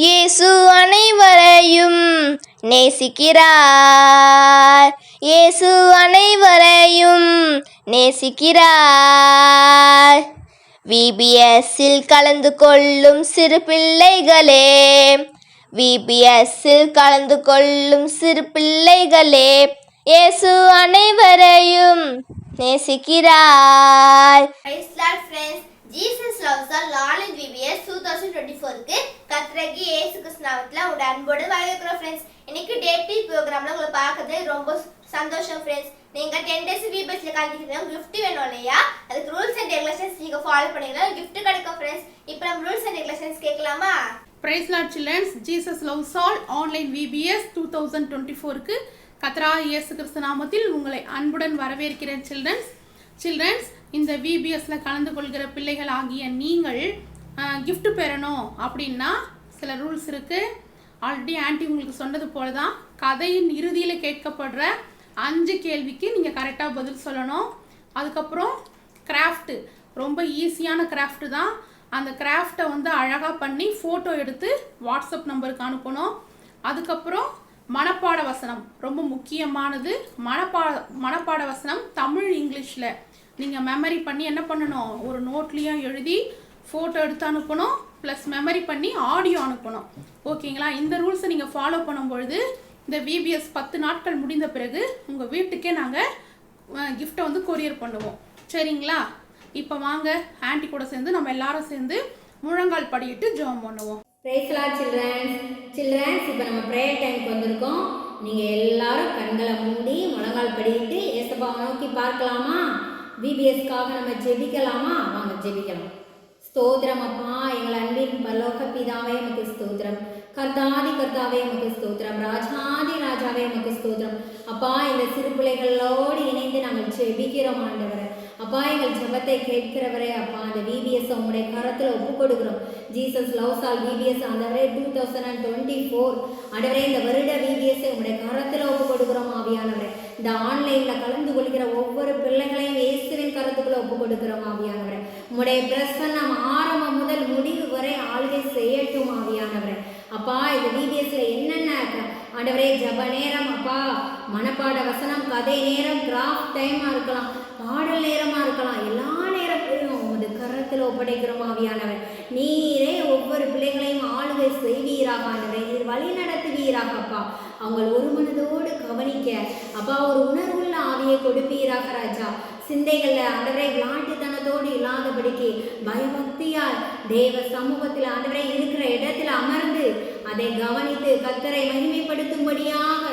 இயேசு அனைவரையும் நேசிக்கிறார். இயேசு அனைவரையும் நேசிக்கிறார். விபிஎஸ்ஸில் கலந்து கொள்ளும் சிறு பிள்ளைகளே, விபிஎஸ்ஸில் கலந்து கொள்ளும் சிறு பிள்ளைகளே, இயேசு அனைவரையும் நேசிக்கிறார். Jesus loves all knowledge VBS 2024க்கு கர்த்தராகிய இயேசு கிறிஸ்து நாமத்தில் உங்க அன்போடு வரவேற்கிறோம் ஃப்ரெண்ட்ஸ். இன்னைக்கு டேட்டி ப்ரோக்ராம்ல உங்களை பார்க்கறது ரொம்ப சந்தோஷம் ஃப்ரெண்ட்ஸ். நீங்க 10 days VBSல கலந்துக்கிறீங்க, gift வேணும் இல்லையா? அதுக்கு ரூல்ஸ் அண்ட் ரெகுலேஷன்ஸ் நீங்க ஃபாலோ பண்ணீங்கன்னா gift கிடைக்கும் ஃப்ரெண்ட்ஸ். இப்போ நம்ம ரூல்ஸ் அண்ட் ரெகுலேஷன்ஸ் கேட்கலாமா? Praise Lord children, Jesus loves all online VBS 2024க்கு கர்த்தராகிய இயேசு கிறிஸ்து நாமத்தில் உங்களை அன்புடன் வரவேற்கிறேன் சில்ட்ரன்ஸ். இந்த விபிஎஸ்ல கலந்து கொள்கிற பிள்ளைகள் ஆகிய நீங்கள் gift பெறணும் அப்படின்னா சில ரூல்ஸ் இருக்குது. ஆல்ரெடி ஆன்ட்டி உங்களுக்கு சொன்னது போல தான் கதையின் இறுதியில் கேட்கப்படுற 5 கேள்விக்கு நீங்கள் கரெக்டாக பதில் சொல்லணும். அதுக்கப்புறம் கிராஃப்ட்டு ரொம்ப ஈஸியான கிராஃப்ட்டு தான். அந்த கிராஃப்டை அழகாக பண்ணி ஃபோட்டோ எடுத்து வாட்ஸ்அப் நம்பருக்கு அனுப்பணும். அதுக்கப்புறம் மனப்பாட வசனம் ரொம்ப முக்கியமானது. மனப்பாட வசனம் தமிழ் இங்கிலீஷில் நீங்கள் மெமரி பண்ணி என்ன பண்ணணும், ஒரு நோட்லேயும் எழுதி ஃபோட்டோ எடுத்து அனுப்பணும், ப்ளஸ் மெமரி பண்ணி ஆடியோ அனுப்பணும். ஓகேங்களா? இந்த ரூல்ஸை நீங்கள் ஃபாலோ பண்ணும்பொழுது இந்த விபிஎஸ் 10 நாட்கள் முடிந்த பிறகு உங்கள் வீட்டுக்கே நாங்கள் கிஃப்டை கொரியர் பண்ணுவோம். சரிங்களா? இப்போ வாங்க ஆன்ட்டி கூட சேர்ந்து நம்ம எல்லாரும் சேர்ந்து முழங்கால் படியிட்டு ஜெபம் பண்ணுவோம். Praise the Lord childrens, இப்போ நம்ம ப்ரேயர் டைமுக்கு வந்திருக்கோம். நீங்கள் எல்லாரும் கண்களை மூடி முழங்கால் படிட்டு ஏசப்பாவை நோக்கி பார்க்கலாமா? விபிஎஸ்க்காக நம்ம ஜெபிக்கலாமா? வாங்க ஜெபிக்கலாம். ஸ்தோத்திரம் அப்பா, எங்கள் அன்பின் பரலோக பிதாவே உமக்கு ஸ்தோத்திரம். கர்த்தாதி கர்த்தாவே உமக்கு ஸ்தோத்திரம். ராஜாதி ராஜாவே உமக்கு ஸ்தோத்திரம். அப்பா, இந்த சிறு பிள்ளைகளோடு இணைந்து நாங்கள் ஜெபிக்கிறோம் ஆண்டவரே. அப்பா, எங்கள் ஜெபத்தை கேட்கிறவரே அப்பா, அந்த விபிஎஸ் உங்களுடைய கரத்தில் ஒப்பு கொடுக்கிறோம். ஜீசஸ் லவ்ஸ் ஆல் விபிஎஸ் ஆண்டவரே 2024 ஆண்டவரே, இந்த வருட விபிஎஸ் உங்களுடைய கரத்தில் ஒப்பு கொடுக்கிறோம் ஆவியானவரே. இந்த ஆன்லைனில் கலந்து கொள்கிற ஒவ்வொரு பிள்ளைகளையும் இயேசுவின் கருத்துக்குள்ள ஒப்பு கொடுக்கிறோம் ஆவியானவரே. உங்களுடைய பிரசன்னம் ஆரம்பம் முதல் முடிவு வரை ஆளுகை செய்யட்டும் ஆவியானவரே. அப்பா, இந்த விபிஎஸ்ல என்னென்ன ஆண்டவரே ஜப நேரம், அப்பா மனப்பாட வசனம், கதை நேரம், கிராஃப்ட் டைமாக இருக்கலாம், பாடல் நேரமாக இருக்கலாம், எல்லா நேரத்தையும் உமது கரத்தில் ஒப்படைக்கிறோம் ஆவியானவர். நீரே ஒவ்வொரு பிள்ளைகளையும் ஆளுகை செய்வீராக ஆண்டவரே. நீர் வழி நடத்துவீராக அப்பா. அவங்க ஒரு மனதோடு கவனிக்க அப்பா ஒரு உணர்வுள்ள ஆவியை கொடுப்பீராக ராஜா. சிந்தைகளில் ஆண்டவரை விளாட்டுத்தனத்தோடு இல்லாதபடிக்கு பயபக்தியால் தேவ சமூகத்தில் ஆண்டவரை இருக்கிற இடத்துல அமர்ந்து அதை கவனித்து கர்த்தரை மகிமைப்படுத்தும்படியாக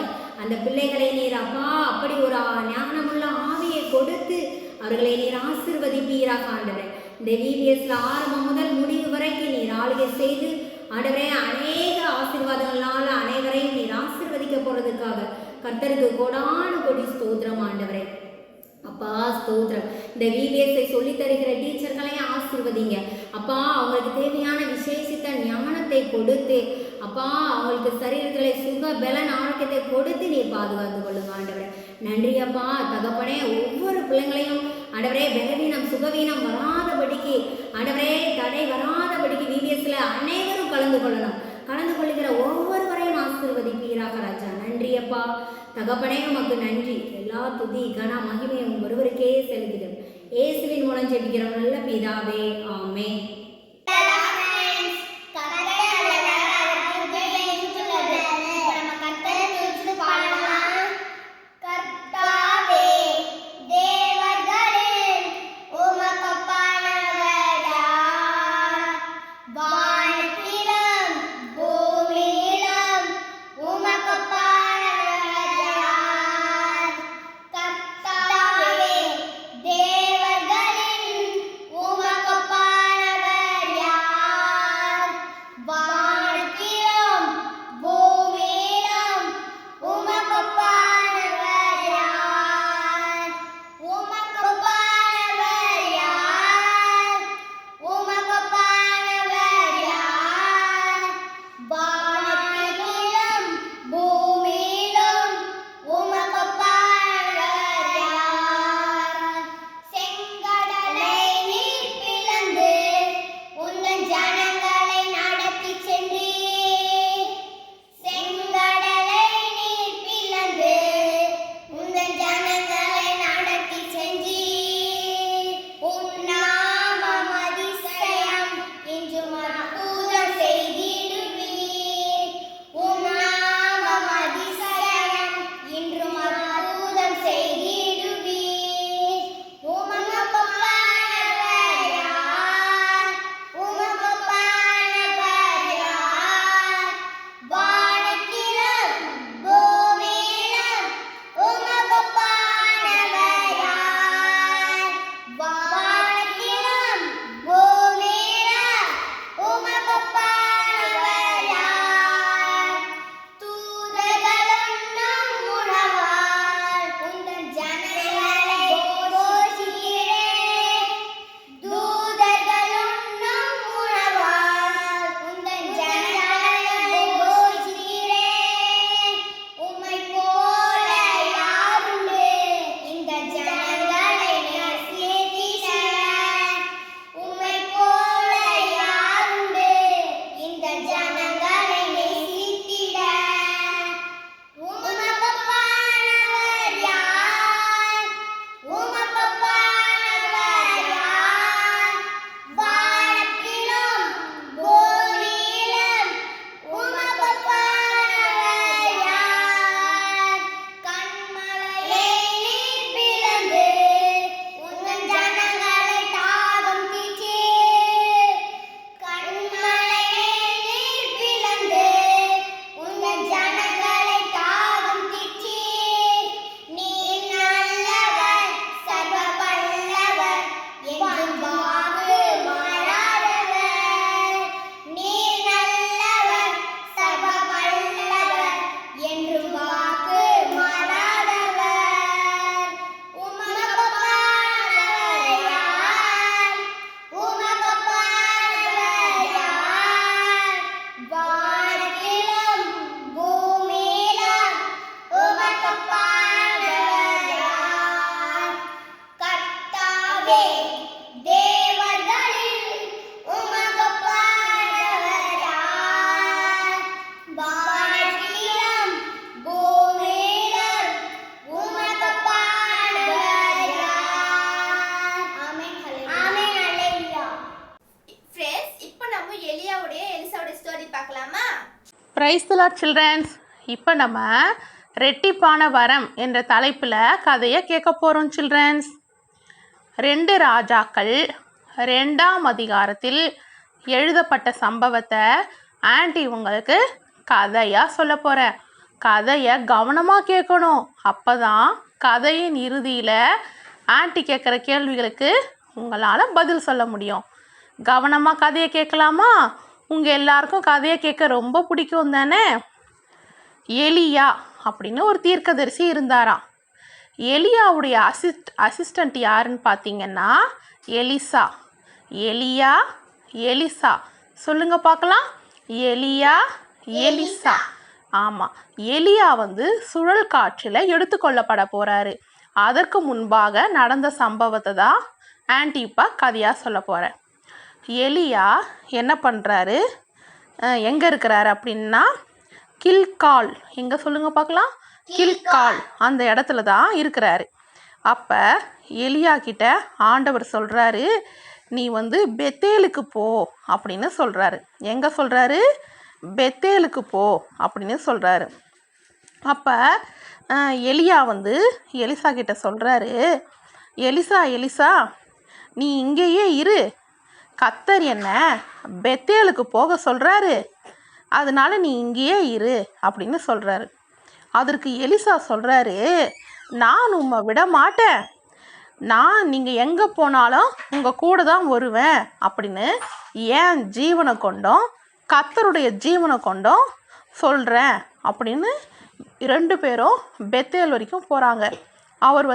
அந்த பிள்ளைகளை நீர் அப்பா அப்படி ஒரு ஞானமுள்ள ஆவியை கொடுத்து அவர்களை நீர் ஆசீர்வதிப்பீராக ஆண்டவரே. இந்த விபிஎஸ்ல ஆரம்பம் முதல் முடிவு வரைக்கும் நீர் ஆளுகை செய்து ஆண்டவரே அநேக ஆசீர்வாதங்களால அனைவரையும் நீர் ஆசீர்வதிக்க போறதுக்காக கர்த்தருக்கு கோடான கொடி ஸ்தோத்திரம் ஆண்டவரே. அப்பா ஸ்தோத்திரம். இந்த விபிஎஸ்ஐ சொல்லி தருகிற டீச்சர்களையும் ஆசீர்வதிங்க அப்பா. அவங்களுக்கு தேவையான விசேஷித்த ஞானத்தை கொடுத்து அப்பா அவங்களுக்கு சரீரங்களை சுக பலன் ஆரோக்கியத்தை கொடுத்து நீர் பாதுகாத்து கொள்ளுங்க ஆண்டவரே. நன்றி அப்பா தகப்பனே. ஒவ்வொரு பிள்ளைங்களையும் ஆண்டவரே பலவீனம் சுகவீனம் வராதபடிக்கு ஆண்டவரே தடை வராதபடிக்கு விபிஎஸ்ல அனைவரும் கலந்து கொள்ளணும். கலந்து கொள்ளுகிற ஒவ்வொருவரையும் ஆசீர்வதிப்பீராக ராஜா. நன்றி அப்பா தகப்பனே, உமக்கு நன்றி. எல்லா துதி கன மகிமையும் ஒருவருக்கே செலுத்துகிறோம். இயேசுவின் மூலம் ஜெபிக்கிறோம் நல்ல பிதாவே, ஆமென். Praise the lord childrens. இப்போ நம்ம ரெட்டிப்பான வரம் என்ற தலைப்பில் கதையை கேட்க போகிறோம் சில்ட்ரன்ஸ். 2 ராஜாக்கள் 2ஆம் அதிகாரத்தில் எழுதப்பட்ட சம்பவத்தை ஆன்ட்டி உங்களுக்கு கதையாக சொல்ல போகிறேன். கதையை கவனமாக கேட்கணும். அப்போ தான் கதையின் இறுதியில் ஆன்ட்டி கேட்குற கேள்விகளுக்கு உங்களால் பதில் சொல்ல முடியும். கவனமாக கதையை கேட்கலாமா? உங்கள் எல்லாருக்கும் கதையை கேட்க ரொம்ப பிடிக்கும் தானே? எலியா அப்படின்னு ஒரு தீர்க்கதரிசி இருந்தாராம். எலியாவுடைய அசிஸ்டண்ட் யாருன்னு பார்த்தீங்கன்னா எலிசா. எலியா எலிசா சொல்லுங்க பார்க்கலாம். எலியா எலிசா. ஆமாம், எலியா சுழல் காற்றில் எடுத்துக்கொள்ளப்பட போகிறாரு. அதற்கு முன்பாக நடந்த சம்பவத்தை தான் ஆன்ட்டி இப்போ கதையாக சொல்ல போகிறேன். எலியா என்ன பண்ணுறாரு, எங்கே இருக்கிறாரு அப்படின்னா கில்கால். எங்கே சொல்லுங்கள் பார்க்கலாம். கில்கால் அந்த இடத்துல தான் இருக்கிறாரு. அப்போ எலியா கிட்ட ஆண்டவர் சொல்கிறாரு, நீ பெத்தேலுக்கு போ அப்படின்னு சொல்கிறாரு. எங்கே சொல்கிறாரு? பெத்தேலுக்கு போ அப்படின்னு சொல்கிறாரு. அப்போ எலியா எலிசா கிட்ட சொல்கிறாரு, எலிசா நீ இங்கேயே இரு, கர்த்தர் என்ன பெத்தேலுக்கு போக சொல்கிறாரு, அதனால நீ இங்கேயே இரு அப்படின்னு சொல்கிறாரு. அதற்கு எலிசா சொல்கிறாரு, நான் உம்மை விட மாட்டேன், நீங்கள் எங்கே போனாலும் உங்கள் கூட தான் வருவேன் அப்படின்னு என் ஜீவனை கொண்டும் கர்த்தருடைய ஜீவனை கொண்டும் சொல்கிறேன் அப்படின்னு 2 பேரும் பெத்தேல் வரைக்கும் போகிறாங்க. அவர்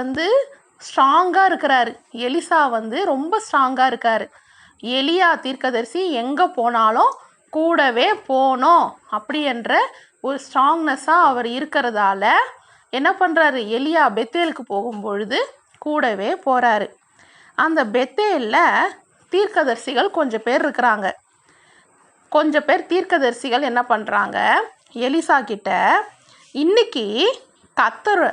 ஸ்ட்ராங்காக இருக்கிறாரு. எலிசா ரொம்ப ஸ்ட்ராங்காக இருக்கார். எலியா தீர்க்கதரிசி எங்கே போனாலும் கூடவே போகணும் அப்படி என்ற ஒரு ஸ்ட்ராங்னஸ்ஸாக அவர் இருக்கிறதால என்ன பண்ணுறாரு, எலியா பெத்தேலுக்கு போகும்பொழுது கூடவே போகிறாரு. அந்த பெத்தேலில் தீர்க்கதரிசிகள் கொஞ்சம் பேர் இருக்கிறாங்க. கொஞ்சம் பேர் தீர்க்கதரிசிகள் என்ன பண்ணுறாங்க, எலிசா கிட்ட இன்னைக்கு கர்த்தர்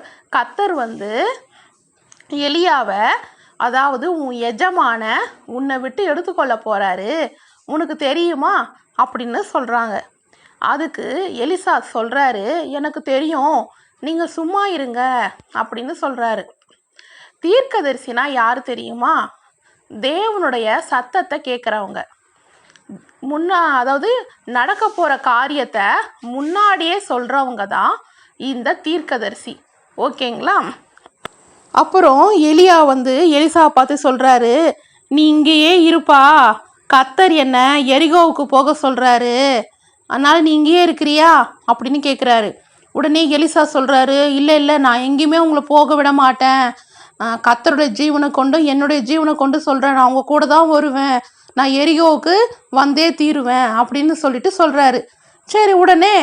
எலியாவை, அதாவது உன் எஜமான உன்னை விட்டு எடுத்துக்கொள்ள போகிறாரு, உனக்கு தெரியுமா அப்படின்னு சொல்கிறாங்க. அதுக்கு எலிசா சொல்கிறாரு, எனக்கு தெரியும், நீங்கள் சும்மா இருங்க அப்படின்னு சொல்கிறாரு. தீர்க்கதரிசினா யார் தெரியுமா? தேவனுடைய சத்தத்தை கேட்குறவங்க. அதாவது நடக்க போகிற காரியத்தை முன்னாடியே சொல்கிறவங்க தான் இந்த தீர்க்கதரிசி. ஓகேங்களா? அப்புறம் எலியா எலிசா பார்த்து சொல்கிறாரு, நீ இங்கேயே இருப்பா, கர்த்தர் என்ன எரிகோவுக்கு போக சொல்கிறாரு, அதனால் நீ இங்கேயே இருக்கிறியா அப்படின்னு கேட்குறாரு. உடனே எலிசா சொல்கிறாரு, இல்லை நான் எங்கேயுமே உங்களை போக விட மாட்டேன், கர்த்தருடைய ஜீவனை கொண்டும் என்னுடைய ஜீவனை கொண்டு சொல்கிறேன், நான் அவங்க கூட தான் வருவேன், நான் எரிகோவுக்கு வந்தே தீருவேன் அப்படின்னு சொல்லிட்டு சொல்கிறாரு. சரி, உடனே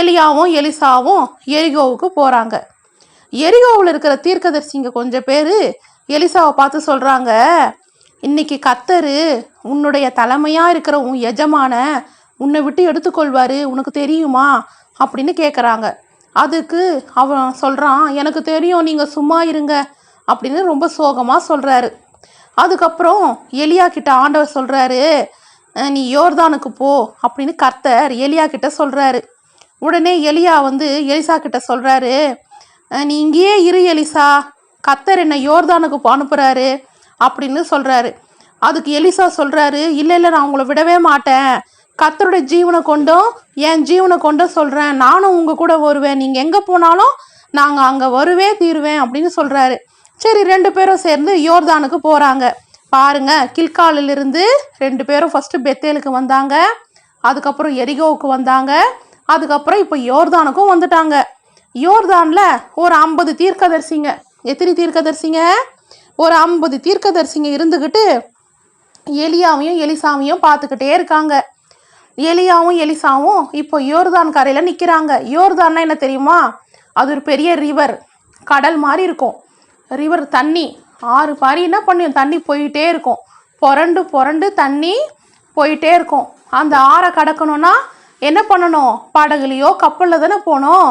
எலியாவும் எலிசாவும் எரிகோவுக்கு போகிறாங்க. எரிகோவில் இருக்கிற தீர்க்கதரிசிங்க கொஞ்சம் பேர் எலிசாவை பார்த்து சொல்கிறாங்க, இன்னைக்கு கர்த்தர் உன்னுடைய தலைமையாக இருக்கிற உன் எஜமான உன்னை விட்டு எடுத்துக்கொள்வார், உனக்கு தெரியுமா அப்படின்னு கேட்குறாங்க. அதுக்கு அவன் சொல்கிறான், எனக்கு தெரியும், நீங்கள் சும்மா இருங்க அப்படின்னு ரொம்ப சோகமாக சொல்கிறாரு. அதுக்கப்புறம் எலியா கிட்ட ஆண்டவர் சொல்கிறாரு, நீ யோர்தானுக்கு போ அப்படின்னு கர்த்தர் எலியா கிட்ட சொல்கிறாரு. உடனே எலியா எலிசா கிட்ட சொல்கிறாரு, நீ இங்கேயே இரு எலிசா, கர்த்தர் என்னை யோர்தானுக்கு அனுப்புகிறாரு அப்படின்னு சொல்கிறாரு. அதுக்கு எலிசா சொல்கிறாரு, இல்லை நான் உங்களை விடவே மாட்டேன், கர்த்தருடைய ஜீவனை கொண்டும் என் ஜீவனை கொண்டும் சொல்கிறேன், நானும் உங்கள் கூட வருவேன், நீங்கள் எங்கே போனாலும் நாங்கள் அங்கே வருவே தீருவேன் அப்படின்னு சொல்கிறாரு. சரி, 2 பேரும் சேர்ந்து யோர்தானுக்கு போகிறாங்க. பாருங்க, கில்காலிலிருந்து 2 பேரும் ஃபஸ்ட்டு பெத்தேலுக்கு வந்தாங்க, அதுக்கப்புறம் எரிகோவுக்கு வந்தாங்க, அதுக்கப்புறம் இப்போ யோர்தானுக்கும் வந்துட்டாங்க. யோர்தானில் ஒரு 50 தீர்க்கதரிசிங்க. எத்தனை தீர்க்கதரிசிங்க? ஒரு 50 தீர்க்கதரிசிங்க இருந்துக்கிட்டு எலியாவையும் எலிசாவையும் பார்த்துக்கிட்டே இருக்காங்க. எலியாவும் எலிசாவும் இப்போ யோர்தான் கரையில் நிற்கிறாங்க. யோர்தான்னா என்ன தெரியுமா? அது ஒரு பெரிய ரிவர், கடல் மாதிரி இருக்கும். ரிவர் தண்ணி, ஆறு பாரி என்ன பண்ணியும் தண்ணி போயிட்டே இருக்கும், புரண்டு தண்ணி போயிட்டே இருக்கும். அந்த ஆறை கடக்கணும்னா என்ன பண்ணணும்? படகுலையோ கப்பலில் தானே போகணும்.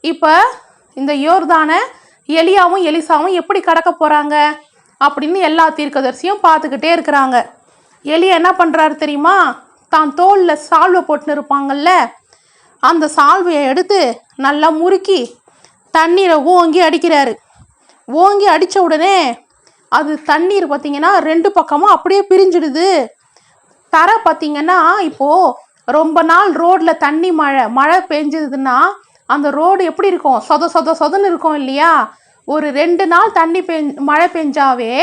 இப்போ இந்த யோர்தானை எலியாவும் எலிசாவும் எப்படி கடக்க போகிறாங்க அப்படின்னு எல்லா தீர்க்கதரிசியும் பார்த்துக்கிட்டே இருக்கிறாங்க. எலியா என்ன பண்ணுறாரு தெரியுமா? தான் தோளில் சால்வை போட்டுன்னு இருப்பாங்கல்ல, அந்த சால்வையை எடுத்து நல்லா முறுக்கி தண்ணீரை ஓங்கி அடிக்கிறாரு. ஓங்கி அடித்த உடனே அது தண்ணீர் பார்த்திங்கன்னா 2 பக்கமும் அப்படியே பிரிஞ்சிடுது. தரை பார்த்திங்கன்னா இப்போது ரொம்ப நாள் ரோட்டில் தண்ணி மழை பெஞ்சதுன்னா அந்த ரோடு எப்படி இருக்கும்? சொதன்னு இருக்கும் இல்லையா? ஒரு 2 நாள் மழை பெஞ்சாவே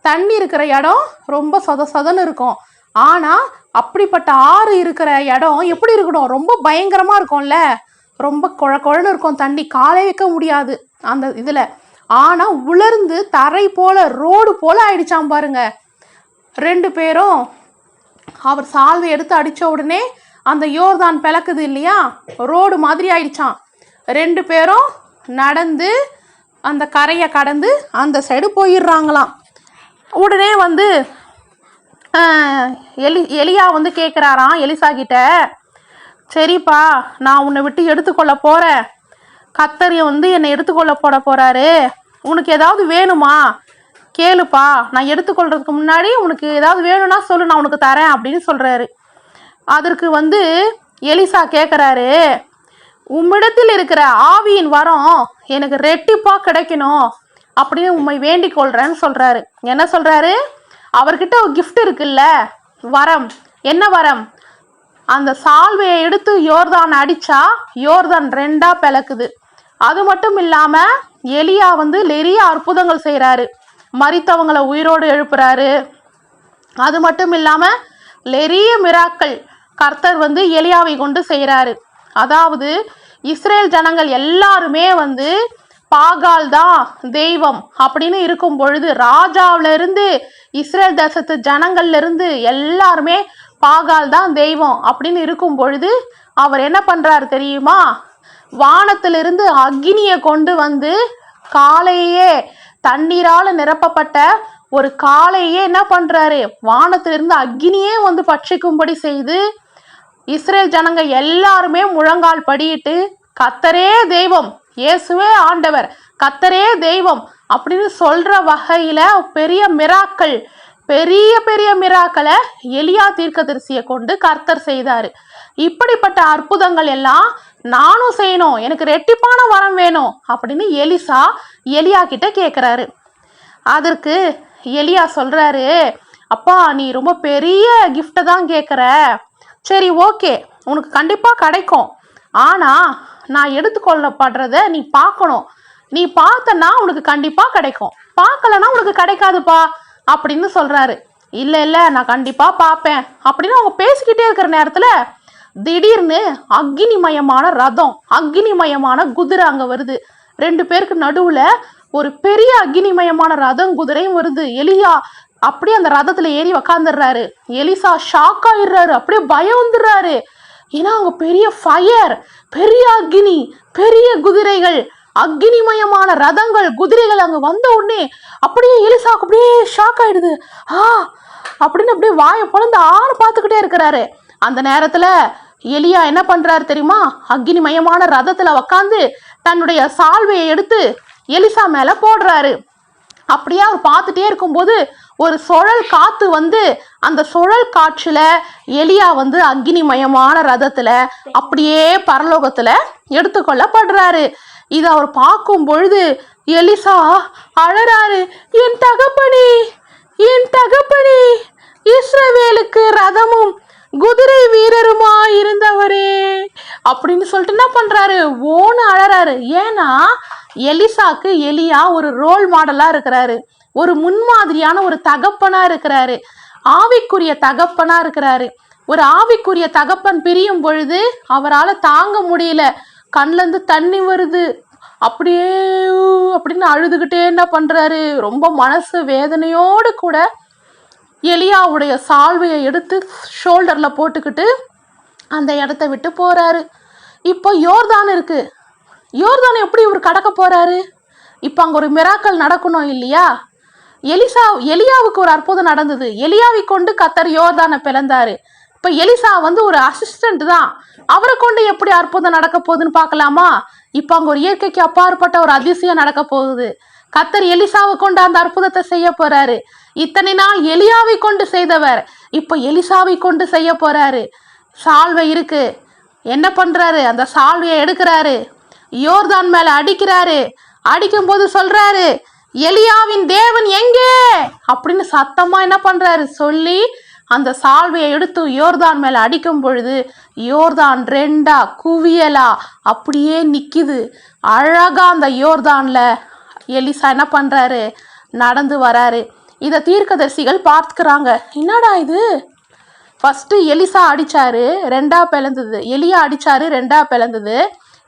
தண்ணி இருக்கிற இடம் ரொம்ப சொதன்னு இருக்கும். ஆனால் அப்படிப்பட்ட ஆறு இருக்கிற இடம் எப்படி இருக்கணும்? ரொம்ப பயங்கரமாக இருக்கும்ல, ரொம்ப குழன்னு இருக்கும், தண்ணி காலை வைக்க முடியாது அந்த இதில். ஆனால் உலர்ந்து தரை போல் ரோடு போல் ஆயிடுச்சான் பாருங்க. 2 பேரும் அவர் சால்வை எடுத்து அடித்த உடனே அந்த யோர்தான் பிளக்குது இல்லையா, ரோடு மாதிரி ஆயிடுச்சான். 2 பேரும் நடந்து அந்த கரையை கடந்து அந்த சைடு போயிடுறாங்களாம். உடனே எலியா கேட்குறாராம் எலிசா கிட்ட, சரிப்பா நான் உன்னை விட்டு எடுத்துக்கொள்ள போகிறேன், கர்த்தர் என்னை எடுத்துக்கொள்ள போகிறாரு, உனக்கு ஏதாவது வேணுமா கேளுப்பா, நான் எடுத்துக்கொள்றதுக்கு முன்னாடி உனக்கு ஏதாவது வேணும்னா சொல்லு, நான் உனக்கு தரேன் அப்படின்னு சொல்கிறாரு. அதற்கு எலிசா கேட்குறாரு, உம்மிடத்தில் இருக்கிற ஆவியின் வரம் எனக்கு ரெட்டிப்பாக கிடைக்கணும் அப்படின்னு உண்மை வேண்டிக் கொள்கிறேன்னு சொல்கிறாரு. என்ன சொல்கிறாரு? அவர்கிட்ட ஒரு கிஃப்ட் இருக்குல்ல, வரம். என்ன வரம்? அந்த சால்வையை எடுத்து யோர்தான் அடித்தா யோர்தான் 2ஆ பிளக்குது. அது மட்டும் இல்லாமல் எலியா நிறைய அற்புதங்கள் செய்கிறாரு, மரித்தவங்களை உயிரோடு எழுப்புறாரு. அது மட்டும் இல்லாமல் நிறைய மிராக்கள் கர்த்தர் எலியாவை கொண்டு செய்கிறாரு. அதாவது இஸ்ரேல் ஜனங்கள் எல்லாருமே பாகால் தான் தெய்வம் அப்படின்னு இருக்கும் பொழுது, ராஜாவிலிருந்து இஸ்ரேல் தேசத்து ஜனங்கள்லேருந்து எல்லாருமே பாகால் தான் தெய்வம் அப்படின்னு இருக்கும் பொழுது அவர் என்ன பண்ணுறாரு தெரியுமா? வானத்திலிருந்து அக்னியை கொண்டு காலையே தண்ணீரால் நிரப்பப்பட்ட ஒரு காலையே என்ன பண்ணுறாரு? வானத்திலிருந்து அக்னியே பட்சிக்கும்படி செய்து இஸ்ரேல் ஜனங்க எல்லாருமே முழங்கால் படியிட்டு கர்த்தரே தெய்வம், இயேசுவே ஆண்டவர், கர்த்தரே தெய்வம் அப்படின்னு சொல்கிற வகையில் பெரிய மிராக்கள், பெரிய மிராக்களை எலியா தீர்க்கதரிசியை கொண்டு கர்த்தர் செய்தார். இப்படிப்பட்ட அற்புதங்கள் எல்லாம் நானும் செய்யணும், எனக்கு ரெட்டிப்பான வரம் வேணும் அப்படின்னு எலியா கிட்ட கேட்குறாரு. அதற்கு எலியா சொல்கிறாரு, அப்பா நீ ரொம்ப பெரிய கிஃப்டை தான் கேட்குற, சரி ஓகே உனக்கு கண்டிப்பாக கிடைக்கும், ஆனால் நான் எடுத்துக்கொள்ளப்படுறத நீ பார்க்கணும், நீ பார்த்தனா உனக்கு கண்டிப்பாக கிடைக்கும், பார்க்கலன்னா உனக்கு கிடைக்காதுப்பா அப்படின்னு சொல்கிறாரு. இல்லை நான் கண்டிப்பாக பார்ப்பேன் அப்படின்னு அவங்க பேசிக்கிட்டே இருக்கிற நேரத்தில் திடீர்னு அக்னிமயமான ரதம், அக்னிமயமான குதிரை அங்கே வருது. 2 பேருக்கு நடுவில் ஒரு பெரிய அக்னிமயமான ரதம் குதிரையும் வருது. எலியா அப்படியே அந்த ரதத்தில் ஏறி உக்காந்துடுறாரு. எலிசா ஷாக் ஆயிடுறாரு, அப்படியே பயம் வந்துடுறாரு. ஏன்னா அவங்க பெரிய ஃபயர், பெரிய அக்னி, பெரிய குதிரைகள், அக்னிமயமான ரதங்கள், குதிரைகள் அங்கே வந்த உடனே அப்படியே எலிசாவுக்கு அப்படியே ஷாக் ஆயிடுது. அப்படின்னு அப்படியே வாயை பொழந்து பார்த்துக்கிட்டே இருக்கிறாரு. அந்த நேரத்தில் எலியா என்ன பண்ணுறாரு தெரியுமா? அக்னிமயமான ரதத்தில் உக்காந்து தன்னுடைய சால்வையை எடுத்து எலிசா மேலே போடுறாரு. அப்படியே அவர் பார்த்துட்டே இருக்கும்போது ஒரு சுழல் காற்று அந்த சுழல் காற்றில் எலியா அக்னிமயமான ரதத்தில் அப்படியே பரலோகத்தில் எடுத்துக்கொள்ளப்படுறாரு. இதை அவர் பார்க்கும் பொழுது எலிசா அழறாரு, என் தகப்பனே இஸ்ரவேலுக்கு ரதமும் குதிரை வீரருமா இருந்தவரே அப்படின்னு சொல்லிட்டு என்ன பண்றாரு? ஓன்னு அழறாரு. ஏன்னா எலிசாக்கு எலியா ஒரு ரோல் மாடலா இருக்கிறாரு, ஒரு முன்மாதிரியான ஒரு தகப்பனா இருக்கிறாரு, ஆவிக்குரிய தகப்பனா இருக்கிறாரு. ஒரு ஆவிக்குரிய தகப்பன் பிரியும் பொழுது அவரால் தாங்க முடியல, கண்லேருந்து தண்ணி வருது, அப்படியே அப்படின்னு அழுதுகிட்டே என்ன பண்றாரு? ரொம்ப மனசு வேதனையோடு கூட எலியாவுடைய சால்வையை எடுத்து ஷோல்டரில் போட்டுக்கிட்டு அந்த இடத்த விட்டு போகிறாரு. இப்போ யோர்தான் இருக்கு, யோர்தான் எப்படி இவர் கடக்க போகிறாரு? இப்போ அங்கே ஒரு மிராக்கள் நடக்கணும் இல்லையா? எலியாவுக்கு ஒரு அற்புதம் நடந்தது, எலியாவை கொண்டு கர்த்தர் யோர்தானை பிளந்தாரு. இப்போ எலிசா ஒரு அசிஸ்டண்ட் தான், அவரை கொண்டு எப்படி அற்புதம் நடக்க போகுதுன்னு பார்க்கலாமா? இப்போ அங்கே ஒரு இயற்கைக்கு அப்பாற்பட்ட ஒரு அதிசயம் நடக்க போகுது. கர்த்தர் எலிசாவை கொண்டு அந்த அற்புதத்தை செய்ய போறாரு. இத்தனை நாள் எலியாவை கொண்டு செய்தவர் இப்போ எலிசாவை கொண்டு செய்ய போறாரு. சால்வை இருக்கு, என்ன பண்ணுறாரு, அந்த சால்வையை எடுக்கிறாரு, யோர்தான் மேலே அடிக்கிறாரு. அடிக்கும்போது சொல்கிறாரு, எலியாவின் தேவன் எங்கே அப்படின்னு சத்தமாக என்ன பண்ணுறாரு சொல்லி அந்த சால்வையை எடுத்து யோர்தான் மேலே அடிக்கும் பொழுது யோர்தான் ரெண்டா குவியலா அப்படியே நிற்கிது. அழகாக அந்த யோர்தானில் எலிசா என்ன பண்ணுறாரு, நடந்து வராரு. இதை தீர்க்கதரிசிகள் பார்த்துக்கிறாங்க. என்னடா இது, ஃபஸ்ட்டு எலிசா அடித்தாரு, ரெண்டா பிளந்தது. எலியா அடித்தாரு, ரெண்டா பிளந்தது.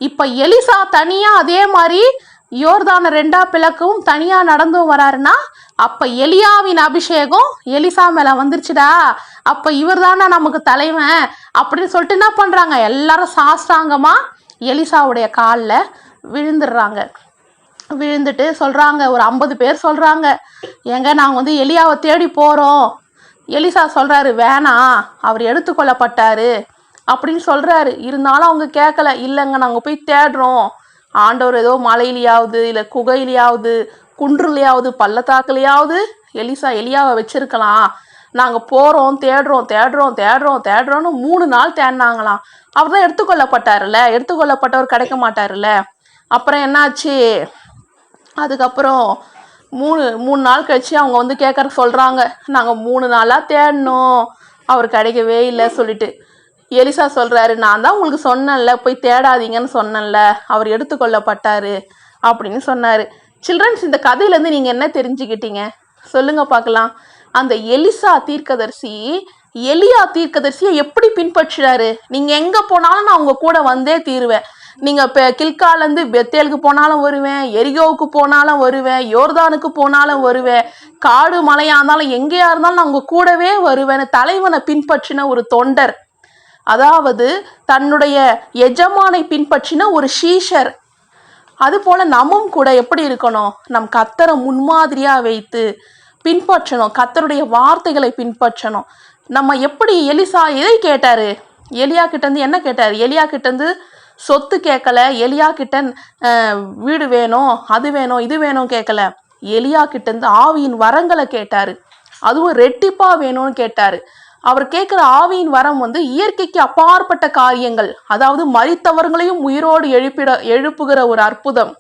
இப்போ எலிசா தனியாக அதே மாதிரி யோர்தானை ரெண்டா பிளக்கவும் தனியாக நடந்தும் வராருன்னா அப்போ எலியாவின் அபிஷேகம் எலிசா மேலே வந்துருச்சுடா, அப்போ இவர் தானே நமக்கு தலைவன் அப்படின்னு சொல்லிட்டு என்ன பண்ணுறாங்க, எல்லாரும் சாஸ்தாங்கமாக எலிசாவுடைய காலில் விழுந்துடுறாங்க. விழுந்துட்டு சொல்கிறாங்க, ஒரு 50 பேர் சொல்கிறாங்க, ஏங்க நாங்கள் வந்து எலியாவை தேடி போகிறோம். எலிசா சொல்கிறாரு, வேணாம், அவர் எடுத்துக்கொள்ளப்பட்டார் அப்படின்னு சொல்கிறாரு. இருந்தாலும் அவங்க கேட்கல. இல்லைங்க, நாங்கள் போய் தேடுறோம், ஆண்டவர் ஏதோ மலையிலையாவது இல்லை குகையிலையாவது குன்றுலையாவது பள்ளத்தாக்குலையாவது எலியாவை வச்சிருக்கலாம், நாங்கள் போகிறோம், தேடுறோன்னு 3 நாள் தேடினாங்களாம். அவர் தான் எடுத்துக்கொள்ளப்பட்டார்ல, எடுத்துக்கொள்ளப்பட்டவர் கிடைக்க மாட்டார்ல. அப்புறம் என்னாச்சு, அதுக்கப்புறம் 3 நாள் கழிச்சு அவங்க வந்து கேட்குற சொல்கிறாங்க, நாங்கள் 3 நாளாக தேடினோம், அவர் கிடைக்கவே இல்லை சொல்லிட்டு. எலிசா சொல்கிறாரு, நான் தான் உங்களுக்கு சொன்னேன்ல, போய் தேடாதீங்கன்னு சொன்னேன்ல, அவர் எடுத்துக்கொள்ளப்பட்டார் அப்படின்னு சொன்னார். சில்ட்ரன்ஸ், இந்த கதையிலேருந்து நீங்கள் என்ன தெரிஞ்சுக்கிட்டீங்க சொல்லுங்கள் பார்க்கலாம். அந்த எலிசா தீர்க்கதரிசி எலியா தீர்க்கதரிசியை எப்படி பின்பற்றுறாரு, நீங்கள் எங்கே போனாலும் நான் உங்கள் கூட வந்தே தீருவேன். நீங்கள் இப்போ கில்காலேருந்து பெத்தேலுக்கு போனாலும் வருவேன், எரிகோவுக்கு போனாலும் வருவேன், யோர்தானுக்கு போனாலும் வருவேன், காடு மலையாக இருந்தாலும் எங்கேயா இருந்தாலும் நான் உங்கள் கூடவே வருவேன்னு தலைவனை பின்பற்றின ஒரு தொண்டர், அதாவது தன்னுடைய எஜமானை பின்பற்றின ஒரு சீஷர். அதுபோல் நம்மும் கூட எப்படி இருக்கணும், நம் கர்த்தரை முன்மாதிரியாக வைத்து பின்பற்றணும், கர்த்தருடைய வார்த்தைகளை பின்பற்றணும். நம்ம எப்படி எலிசா எதை கேட்டார், எலியா கிட்டேருந்து என்ன கேட்டார், எலியா கிட்டேருந்து சொத்து கேட்கல, எலியா கிட்ட வீடு வேணும், அது வேணும், இது வேணும் கேட்கல. எலியா கிட்டேருந்து ஆவியின் வரங்களை கேட்டார், அதுவும் ரெட்டிப்பாக வேணும்னு கேட்டார். அவர் கேட்குற ஆவியின் வரம் வந்து இயற்கைக்கு அப்பாற்பட்ட காரியங்கள், அதாவது மரித்தவர்களையும் உயிரோடு எழுப்புகிற ஒரு அற்புதம்,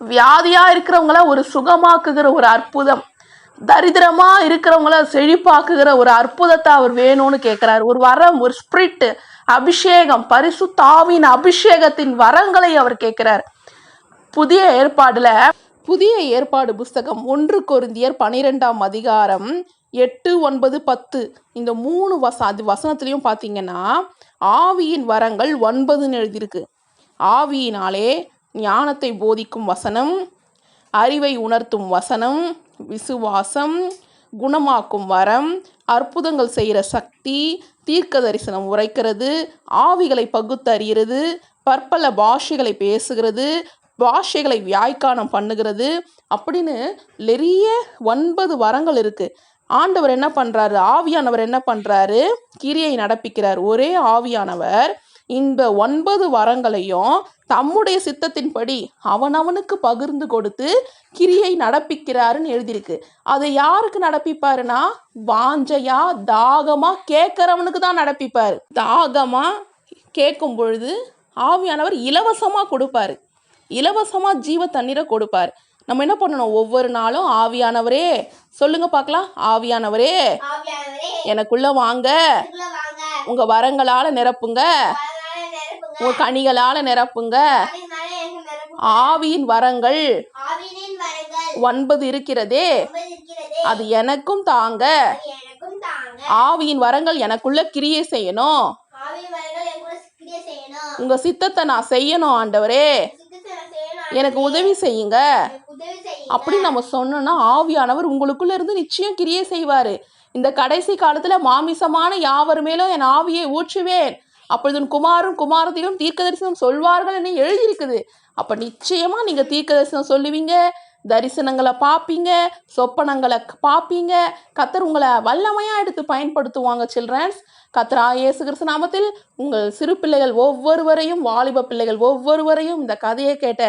வியாதியாக இருக்கிறவங்கள ஒரு சுகமாக்குகிற ஒரு அற்புதம், தரித்திரமாக இருக்கிறவங்கள செழிப்பாக்குகிற ஒரு அற்புதத்தை அவர் வேணும்னு கேட்குறாரு. ஒரு வரம், ஒரு ஸ்பிரிட், அபிஷேகம், பரிசுத்த ஆவியின் அபிஷேகத்தின் வரங்களை அவர் கேட்குறார். புதிய ஏற்பாடு புஸ்தகம் 1 கொரிந்தியர் 12ஆம் அதிகாரம் 8, 9, 10 இந்த 3 வசனத்துலையும் பார்த்தீங்கன்னா ஆவியின் வரங்கள் 9ன்னு எழுதியிருக்கு. ஆவியினாலே ஞானத்தை போதிக்கும் வசனம், அறிவை உணர்த்தும் வசனம், விசுவாசம், குணமாக்கும் வரம், அற்புதங்கள் செய்கிற சக்தி, தீர்க்க தரிசனம் உரைக்கிறது, ஆவிகளை பகுத்தறிகிறது, பற்பல பாஷைகளை பேசுகிறது, பாஷைகளை வியாய்க்கானம் பண்ணுகிறது அப்படின்னு நிறைய 9 வரங்கள் இருக்குது. ஆண்டவர் என்ன பண்ணுறாரு, ஆவியானவர் என்ன பண்ணுறாரு, கிரியை நடப்பிக்கிறார். ஒரே ஆவியானவர் இந்த 9 வரங்களையும் தம்முடைய சித்தத்தின்படி அவனவனுக்கு பகிர்ந்து கொடுத்து கிரியை நடப்பிக்கிறாருன்னு எழுதியிருக்கு. அதை யாருக்கு நடப்பிப்பாருன்னா, வாஞ்சையா தாகமா கேட்குறவனுக்கு தான் நடப்பிப்பார். தாகமா கேட்கும் பொழுது ஆவியானவர் இலவசமாக கொடுப்பாரு, இலவசமாக ஜீவ தண்ணீரை கொடுப்பார். நம்ம என்ன பண்ணணும், ஒவ்வொரு நாளும் ஆவியானவரே சொல்லுங்க பார்க்கலாம், ஆவியானவரே எனக்குள்ள வாங்க, உங்க வரங்களால நிரப்புங்க, உங்க கனிகளால நிரப்புங்க. ஆவியின் வரங்கள் 9 இருக்கிறதே, அது எனக்கும் தாங்க. ஆவியின் வரங்கள் எனக்குள்ள கிரியை செய்யணும், உங்க சித்தத்தை நான் செய்யணும், ஆண்டவரே எனக்கு உதவி செய்யுங்க அப்படின்னு நம்ம சொன்னோம்னா ஆவியானவர் உங்களுக்குள்ள இருந்து நிச்சயம் கிரியை செய்வாரு. இந்த கடைசி காலத்துல மாமிசமான யாவர் மேலும் என் ஆவியை ஊற்றுவேன், அப்பொழுது குமாரும் குமாரத்திலும் தீர்க்க தரிசனம் சொல்வார்கள் என்று எழுதியிருக்குது. அப்ப நிச்சயமா நீங்க தீர்க்க தரிசனம் சொல்லுவீங்க, தரிசனங்களை பார்ப்பீங்க, சொப்பனங்களை பார்ப்பீங்க. கர்த்தர் உங்களை வல்லமையாக எடுத்து பயன்படுத்துவாங்க. சில்ட்ரன்ஸ், கர்த்தராகிய இயேசு கிறிஸ்து நாமத்தில் உங்கள் சிறு பிள்ளைகள் ஒவ்வொருவரையும், வாலிப பிள்ளைகள் ஒவ்வொருவரையும், இந்த கதையை கேட்ட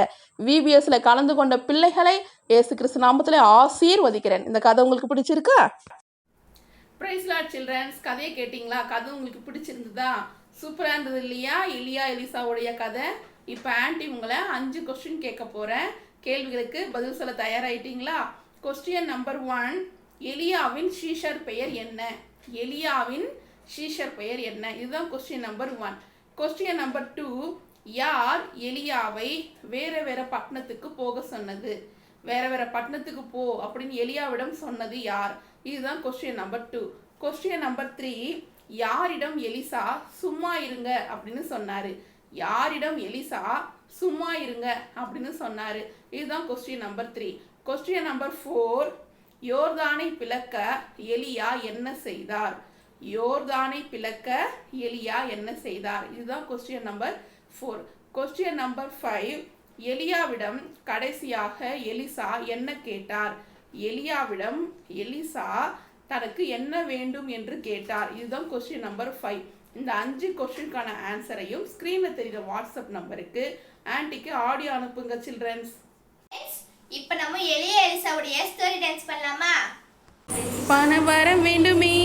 விபிஎஸ்ல கலந்து கொண்ட பிள்ளைகளை இயேசு கிறிஸ்து நாமத்தில் ஆசீர்வதிக்கிறேன். இந்த கதை உங்களுக்கு பிடிச்சிருக்கா? பிரைஸ் லார்ட் சில்ட்ரன்ஸ், கதையை கேட்டிங்களா? கதை உங்களுக்கு பிடிச்சிருந்ததா? சூப்பராக இருந்தது இல்லையா எலியா எலிசாவுடைய கதை. இப்போ ஆன்ட்டி உங்களை 5 கொஸ்டின் கேட்க போகிறேன். கேள்விகளுக்கு பதில் சொல்ல தயாராகிட்டீங்களா? கொஸ்டின் நம்பர் 1, எலியாவின் ஷீஷர் பெயர் என்ன? எலியாவின் ஷீஷர் பெயர் என்ன? இதுதான் கொஸ்டின் நம்பர் 1. கொஸ்டின் நம்பர் 2, யார் எலியாவை வேற பட்டணத்துக்கு போக சொன்னது? வேற பட்டணத்துக்கு போ அப்படின்னு எலியாவிடம் சொன்னது யார்? இதுதான் கொஸ்டின் நம்பர் 2. கொஸ்டின் நம்பர் 3, யாரிடம் எலிசா சும்மா இருங்க அப்படின்னு சொன்னாரு? யாரிடம் எலிசா சும்மா இருங்க அப்படின்னு சொன்னாரு? இதுதான் கொஸ்டின் நம்பர் 3. கொஸ்டின் நம்பர் 4, யோர்தானை பிளக்க எலியா என்ன செய்தார்? யோர்தானை பிளக்க எலியா என்ன செய்தார்? இதுதான் கொஸ்டின் நம்பர் 4. கொஸ்டின் நம்பர் 5, எலியாவிடம் கடைசியாக எலிசா என்ன கேட்டார்? எலியாவிடம் எலிசா தனக்கு என்ன வேண்டும் என்று கேட்டார்? இதுதான் கொஸ்டின் நம்பர் 5. இந்த 5 கொஸ்டினுக்கான ஆன்சரையும் ஸ்க்ரீனில் தெரிகிற வாட்ஸ்அப் நம்பருக்கு ஆன்ட்டிக்கு ஆடியோ அனுப்புங்க சில்ட்ரன்ஸ். இப்போ நம்ம எலியா எலிசாவுடைய ஸ்டோரி டான்ஸ் பண்ணலாமா? பணம் வர வேண்டுமே,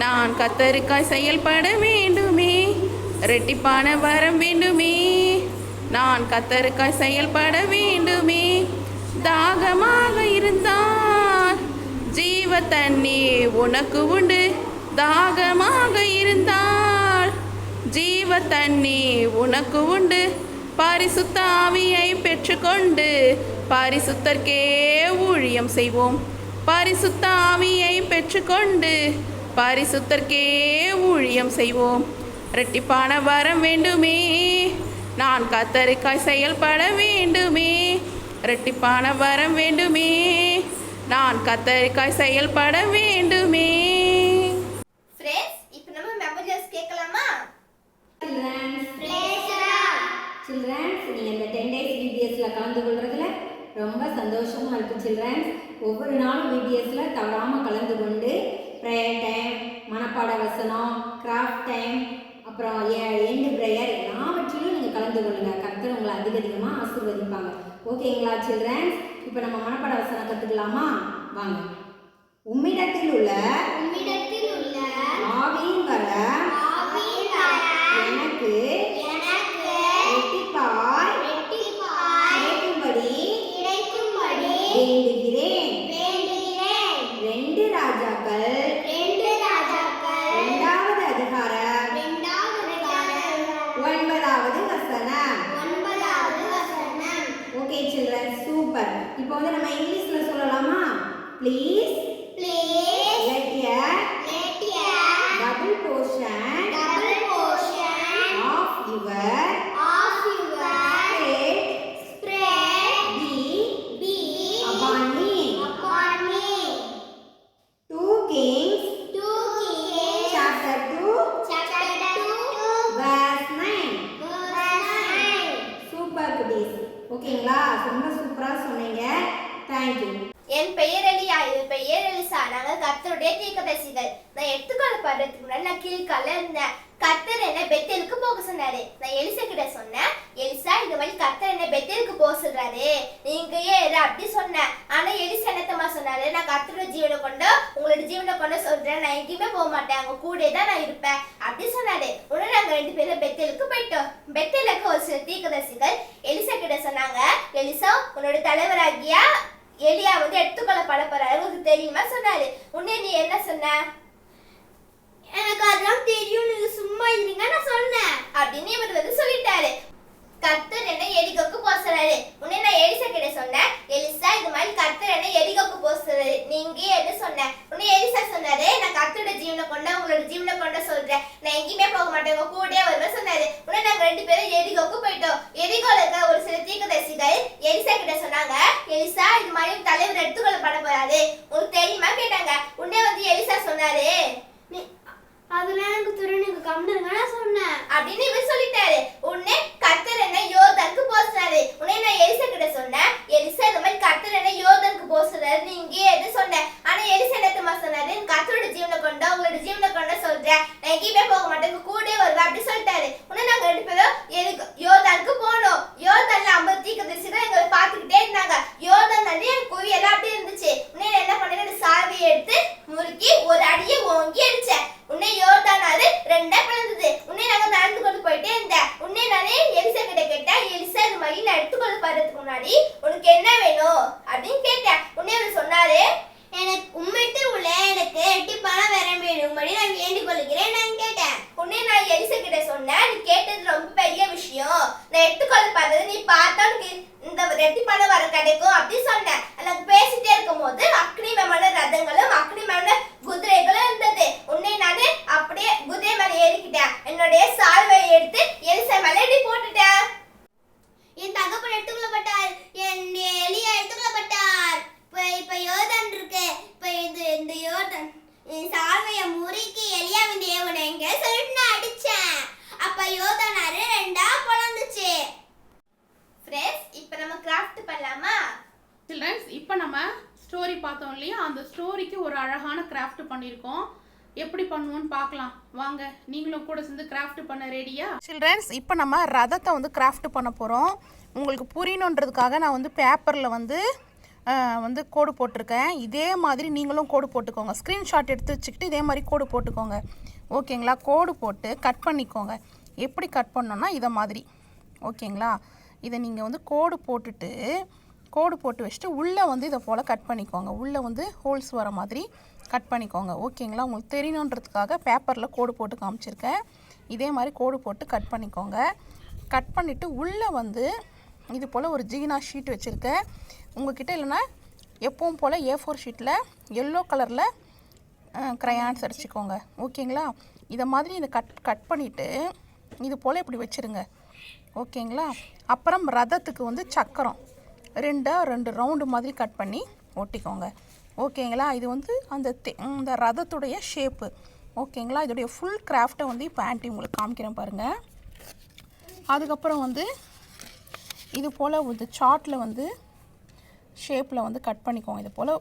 நான் கத்தருக்காய் செயல்பட வேண்டுமே, ரெட்டிப்பான வரம் வேண்டுமே, நான் கத்தருக்காய் செயல்பட வேண்டுமே, தாகமாக இருந்தால் ஜீவ தண்ணீர் உனக்கு உண்டு, தாகமாக இருந்தால் ஜீவ தண்ணீர் உனக்கு உண்டு, பரிசுத்த ஆவியை பெற்றுக்கொண்டு பரிசுத்தர்க்கே ஊழியம் செய்வோம், பரிசுத்த ஆவியை பெற்றுக்கொண்டு பரிசுத்தர்க்கே ஊழியம் செய்வோம், இரட்டிப்பான வரம் வேண்டுமே, நான் கத்தருக்காய் செயல்பட வேண்டுமே, இரட்டிப்பான வரம் வேண்டுமே, நான் கத்தருக்காய் செயல்பட வேண்டுமே. ஃப்ரெண்ட்ஸ், இப்போ நம்ம மெமரிஸ் கேட்கலாமா? சில்ட்ரன்ஸ், நீங்கள் இந்த 10 days VBSல கலந்து கொள்றதுல ரொம்ப சந்தோஷமாக இருக்குது சில்ட்ரன்ஸ். ஒவ்வொரு நாளும் VBSல தவறாமல் கலந்து கொண்டு ப்ரேயர் டைம், மனப்பாட வசனம், கிராஃப்ட் டைம், அப்புறம் எண்டு ப்ரேயர் எல்லாவற்றிலும் நீங்கள் கலந்து கொள்ளுங்க. கர்த்தர் உங்களை அதிகமாக ஆசீர்வதிப்பாங்க. ஓகேங்களா சில்ட்ரன்ஸ்? இப்போ நம்ம மனப்பாட வசனம் கற்றுக்கலாமா? வாங்க. உம்மிடத்தில் உள்ள ஆவியின் வர எனக்கு வேண்டுகிறேன். 2 ராஜாக்கள் 2வது அதிகாரம் 9வது வசனம். Okay children, super. இப்போ வந்து நம்ம இங்கிலீஷ்ல சொல்லலாமா? Please let a double portion of your spread be upon me. 2 Kings chapter 2 verse 9. Super குட்டீஸ். ஓகேங்களா? ரொம்ப சூப்பரா சொன்னீங்க. Thank you. என் பெயர் எலியா, என் பெயர் எலிசா. நாங்கள் கர்த்தருடைய தீர்க்கதரிசிகள். நான் எடுத்துக்கொள்ளப்படுறதுக்கு முன்னாடி நான் கீழ்கால இருந்தேன். கர்த்தர் என்ன பெத்தேலுக்கு போக சொன்னாரு. நான் எலிசா கிட்ட சொன்னேன், எலிசா இந்த மாதிரி கர்த்தர் என்ன பெத்தேலுக்கு போக சொல்றாரு, நீங்க ஏறு அப்படி சொன்னேன். ஆனா எலிசா என்னத்தமா சொன்னாரு, நான் கர்த்தரோட ஜீவனை கொண்டு உங்களோட ஜீவனை கொண்டு சொல்றேன், நான் எங்கேயுமே போக மாட்டேன், அவங்க கூட தான் நான் இருப்பேன் அப்படி சொன்னாரு. உடனே நாங்க 2 பேரும் பெத்தேலுக்கு போயிட்டோம். பெத்தேலுக்கு ஒரு சில தீர்க்கதரிசிகள் எலிசா கிட்ட சொன்னாங்க, எலிசா உன்னோட தலைவராகியா எலியா வந்து எடுத்துக்கொள்ளப்பட போறாரு, உங்களுக்கு தெரியுமா சொன்னாரு. உடனே நீ என்ன சொன்ன? எனக்கு அதெல்லாம் தெரியும், நீங்க சும்மா இருங்க நான் சொன்னேன் அப்படின்னு இவர் வந்து சொல்லிட்டாரு. கர்த்தர் என்ன எரிகோக்கு போக சொல்றாரு. உடனே நான் எலிசா கிட்ட சொன்னேன், எலிசா இது மாதிரி கர்த்தர் என்ன எரிகோக்கு போக சொல்றாரு, நீங்க என்ன சொன்னேன். உடனே எலிசா சொன்னாரு, நான் கர்த்தரோட ஜீவனை கொண்ட உங்களோட ஜீவனை கொண்ட சொல்றேன், நான் எங்கேயுமே போக மாட்டேன், உங்க கூடயே வருவேன் சொன்னாரு. உடனே நாங்க 2 பேரும் எரிகோக்கு போயிட்டோம். எரிகோல இருக்க ஒரு சில தீர்க்கதரிசிகள் எலிசா கிட்ட சொன்னாங்க, எலிசா இது மாதிரி தலைவர் எடுத்துக்கொள்ளப்பட போறாரு, உங்களுக்கு தெரியுமா கேட்டாங்க. உடனே வந்து எலிசா சொன்னாரு, அதெல்லாம் எனக்கு தெரியும், நீங்க கம்முங்க நான் சொன்னேன் அப்படின்னு இவர் சொல்லிட்டாரு. உடனே முன்னாடி உனக்கு என்ன வேணும் அப்படின்னு கேட்டேன். உடனே அவர் சொன்னாரு, எனக்கு உண்மைட்டு உள்ள எனக்கு ரெட்டிப்பான வரம் வேணும்படி நான் வேண்டிக் கொள்கிறேன் நான் கேட்டேன். உடனே நான் எலிசா கிட்ட சொன்னேன், நீ கேட்டது ரொம்ப பெரிய விஷயம், நான் எடுத்துக்கொள்ள பார்த்தது நீ பார்த்தா உனக்கு இந்த ரெட்டிப்பான வரம் கிடைக்கும் அப்படின்னு சொன்னேன். எனக்கு பேசிட்டே இருக்கும் போது அக்னிமயமான ரதங்களும் அக்னிமயமான குதிரைகளும் இருந்தது. உடனே நான் அப்படியே குதிரை மேல ஏறிக்கிட்டேன். என்னுடைய சால்வையை எடுத்து எலிசா மேல ஏறி போட்டுட்டேன். என் தகப்பன் எடுத்துக்கொள்ளப்பட்டார், என் எலியா எடுத்துக்கொள்ளப்பட்டார். இப்ப யோர்தான் இருக்கு. இப்ப இந்த யோர்தான் சால்வைய முறிக்கு எலியாவின் தேவனை எங்க சொல்லிட்டு நான் அடிச்சேன். அப்ப யோர்தான் ஆறு ரெண்டா பொளந்துச்சு. ஃப்ரெண்ட்ஸ், இப்ப நம்ம கிராஃப்ட் பண்ணலாமா? சில்ட்ரன்ஸ், இப்போ நம்ம ஸ்டோரி பார்த்தோம் இல்லையா, அந்த ஸ்டோரிக்கு ஒரு அழகான கிராஃப்ட் பண்ணியிருக்கோம். எப்படி பண்ணுவோன்னு பார்க்கலாம் வாங்க. நீங்களும் கூட சேர்ந்து கிராஃப்ட் பண்ண ரெடியா? சில்ட்ரன்ஸ், இப்போ நம்ம ரதத்தை வந்து கிராஃப்ட் பண்ண போகிறோம். உங்களுக்கு புரியணுன்றதுக்காக நான் வந்து பேப்பரில் வந்து கோடு போட்டிருக்கேன். இதே மாதிரி நீங்களும் கோடு போட்டுக்கோங்க. ஸ்க்ரீன்ஷாட் எடுத்து வச்சுக்கிட்டு இதே மாதிரி கோடு போட்டுக்கோங்க. ஓகேங்களா? கோடு போட்டு கட் பண்ணிக்கோங்க. எப்படி கட் பண்ணோன்னா இதை மாதிரி. ஓகேங்களா? இதை நீங்கள் வந்து கோடு போட்டு வச்சுட்டு உள்ளே வந்து இதை போல் கட் பண்ணிக்கோங்க. உள்ளே வந்து ஹோல்ஸ் வர மாதிரி கட் பண்ணிக்கோங்க. ஓகேங்களா? உங்களுக்கு தெரியணுன்றதுக்காக பேப்பரில் கோடு போட்டு காமிச்சிருக்கேன். இதே மாதிரி கோடு போட்டு கட் பண்ணிக்கோங்க. கட் பண்ணிவிட்டு உள்ளே வந்து இது போல் ஒரு ஜீனா ஷீட் வச்சுருக்கேன். உங்கள்கிட்ட இல்லைன்னா எப்பவும் போல் A4 ஷீட்டில் எல்லோ கலரில் க்ரையான்ஸ் அடிச்சுக்கோங்க. ஓகேங்களா? இதை மாதிரி இதை கட் பண்ணிவிட்டு இது போல் இப்படி வச்சுருங்க. ஓகேங்களா? அப்புறம் ரதத்துக்கு வந்து சக்கரம் ரெண்டு ரவுண்டு மாதிரி கட் பண்ணி ஒட்டிக்கோங்க. ஓகேங்களா? இது வந்து அந்த ரதத்துடைய ஷேப்பு. ஓகேங்களா? இதோடைய ஃபுல் கிராஃப்டை வந்து இப்போ ஆன்ட்டி உங்களுக்கு காமிக்கிறேன் பாருங்கள். அதுக்கப்புறம் வந்து இது போல் ஒரு சார்ட்டில் வந்து ஷேப்பில் வந்து கட் பண்ணிக்கோங்க. இது போல்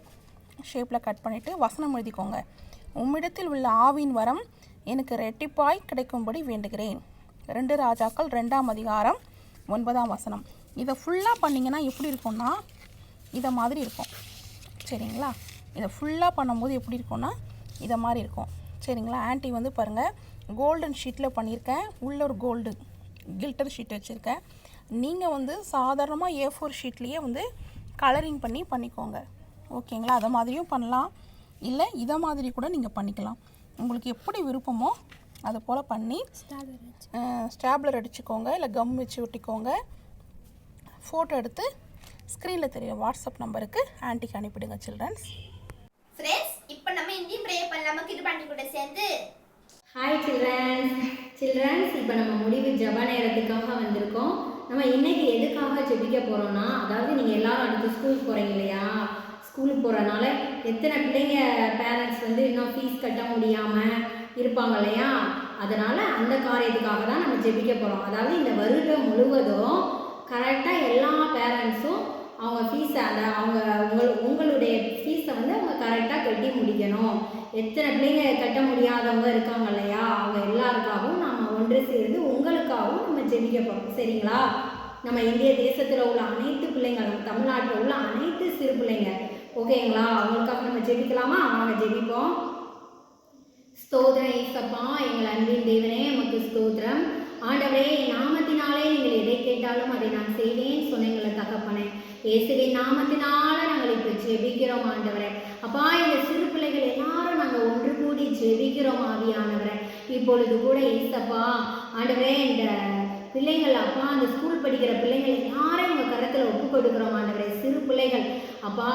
ஷேப்பில் கட் பண்ணிவிட்டு வசனம் எழுதிக்கோங்க. உம்மிடத்தில் உள்ள ஆவின் வரம் எனக்கு ரெட்டிப்பாய் கிடைக்கும்படி வேண்டுகிறேன். 2 ராஜாக்கள் 2ஆம் அதிகாரம் 9ஆம் வசனம். இதை ஃபுல்லாக பண்ணிங்கன்னா எப்படி இருக்கும்னா இதை மாதிரி இருக்கும். சரிங்களா? இதை ஃபுல்லாக பண்ணும்போது எப்படி இருக்கும்னா இதை மாதிரி இருக்கும். சரிங்களா? ஆன்ட்டி வந்து பாருங்கள் கோல்டன் ஷீட்டில் பண்ணியிருக்கேன். உள்ள ஒரு கோல்டு கில்டர் ஷீட் வச்சுருக்கேன். நீங்கள் வந்து சாதாரணமாக A4 ஷீட்லேயே வந்து கலரிங் பண்ணிக்கோங்க. ஓகேங்களா? அதை மாதிரியும் பண்ணலாம், இல்லை இதை மாதிரி கூட நீங்கள் பண்ணிக்கலாம். உங்களுக்கு எப்படி விருப்பமோ அதை போல் பண்ணி ஸ்டாப்லர் அடிச்சுக்கோங்க, இல்லை கம் வச்சு ஒட்டிக்கோங்க. ஃபோட்டோ எடுத்து ஸ்க்ரீனில் தெரிய வாட்ஸ்அப் நம்பருக்கு ஆன்ட்டிக்கு அனுப்பிடுங்க. சில்ட்ரன்ஸ், ஃப்ரெண்ட்ஸ், இப்போ நம்ம இந்தி ப்ரே பண்ணலாமா கிருபாண்டி கூட சேர்ந்து? ஹாய் சில்ட்ரன்ஸ், இப்போ நம்ம முடிவு ஜப நேரத்துக்காக வந்திருக்கோம். நம்ம இன்னைக்கு எதுக்காக ஜெபிக்க போகிறோன்னா, அதாவது நீங்கள் எல்லாரும் அடுத்து ஸ்கூலுக்கு போகிறீங்க இல்லையா? ஸ்கூலுக்கு போகிறனால எத்தனை பிள்ளைங்க பேரண்ட்ஸ் வந்து இன்னும் ஃபீஸ் கட்ட முடியாமல் இருப்பாங்க இல்லையா? அதனால் அந்த காரியத்துக்காக தான் நம்ம ஜெபிக்க போகிறோம். அதாவது இந்த வருடம் முழுவதும் கரெக்டாக எல்லா பேரண்ட்ஸும் அவங்க ஃபீஸை உங்களுடைய ஃபீஸை வந்து அவங்க கரெக்டாக கட்டி முடிக்கணும். எத்தனை பிள்ளைங்க கட்ட முடியாதவங்க இருக்காங்க இல்லையா? அவங்க எல்லாருக்காகவும் நம்ம ஒன்று சேர்ந்து உங்களுக்காகவும் நம்ம ஜெபிக்க போகிறோம். சரிங்களா? நம்ம இந்திய தேசத்தில் உள்ள அனைத்து பிள்ளைங்களும், தமிழ்நாட்டில் உள்ள அனைத்து சிறு பிள்ளைங்க, ஓகேங்களா? அவங்களுக்காக நம்ம ஜெபிக்கலாமா? வாங்க ஜெபிப்போம். ஸ்தோத்திரம் ஏசப்பா, எங்கள் அன்பின் தேவனே, உமக்கு ஸ்தோத்திரம். ஆண்டவரே, நாமத்தினாலே நீங்கள் எதை கேட்டாலும் அதை நான் செய்வேன் சொன்னீங்கள தகப்பனே. இயேசுவின் நாமத்தினால நாங்கள் இப்போ ஜெபிக்கிறோம் ஆண்டவரே. அப்பா, இந்த சிறு பிள்ளைகள் எல்லாரும் நாங்கள் ஒன்று கூடி ஜெபிக்கிறோம் ஆவியானவரே. இப்பொழுது கூட ஏசப்பா ஆண்டவரே, இந்த பிள்ளைங்கள் அப்பா, அந்த ஸ்கூல் படிக்கிற பிள்ளைங்கள் எல்லாரும் உங்கள் கரத்தில் ஒப்பு கொடுக்குறோம் ஆண்டவரே. சிறு பிள்ளைகள் அப்பா,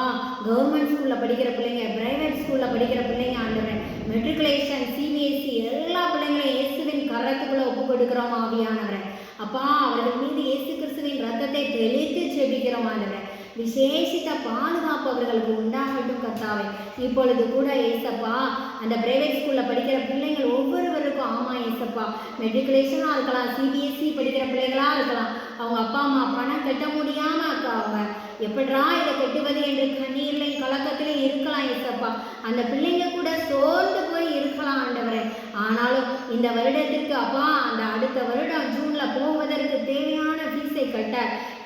கவர்மெண்ட் ஸ்கூலில் படிக்கிற பிள்ளைங்க, பிரைவேட் ஸ்கூலில் படிக்கிற பிள்ளைங்க ஆண்டவரே, மெட்ரிகுலேஷன், CBSE எல்லா பிள்ளைங்களையும் இயேசுவின் கரத்துக்குள்ளே ஒப்பு கொடுக்குறோம் ஆவியானவரே. அப்பா, அவர்கள் மீது இயேசு கிறிஸ்துவின் ரத்தத்தை தெளித்து ஜெபிக்கிறோம் ஆண்டவரே. விசேஷித்த பாதுகாப்பு அவர்களுக்கு உண்டாகட்டும் கர்த்தாவே. இப்பொழுது கூட ஏசப்பா, அந்த பிரைவேட் ஸ்கூலில் படிக்கிற பிள்ளைங்கள் ஒவ்வொருவருக்கும், ஆமாம் ஏசப்பா, மெட்ரிகுலேஷனாக இருக்கலாம், CBSE படிக்கிற பிள்ளைகளாக இருக்கலாம், அவங்க அப்பா அம்மா பணம் கட்ட முடியாமல் அவங்க எப்படா இதை கட்டுவது என்று கண்ணீர்லையும் கலக்கத்திலையும் இருக்கலாம் ஏசப்பா. அந்த பிள்ளைங்க கூட சோர்ந்து போய் இருக்கலாம் ஆண்டவரே. ஆனாலும் இந்த வருடத்திற்கு அப்பா, அந்த அடுத்த வருடம் ஜூனில் போவதற்கு தேவையான ஃபீஸை கட்ட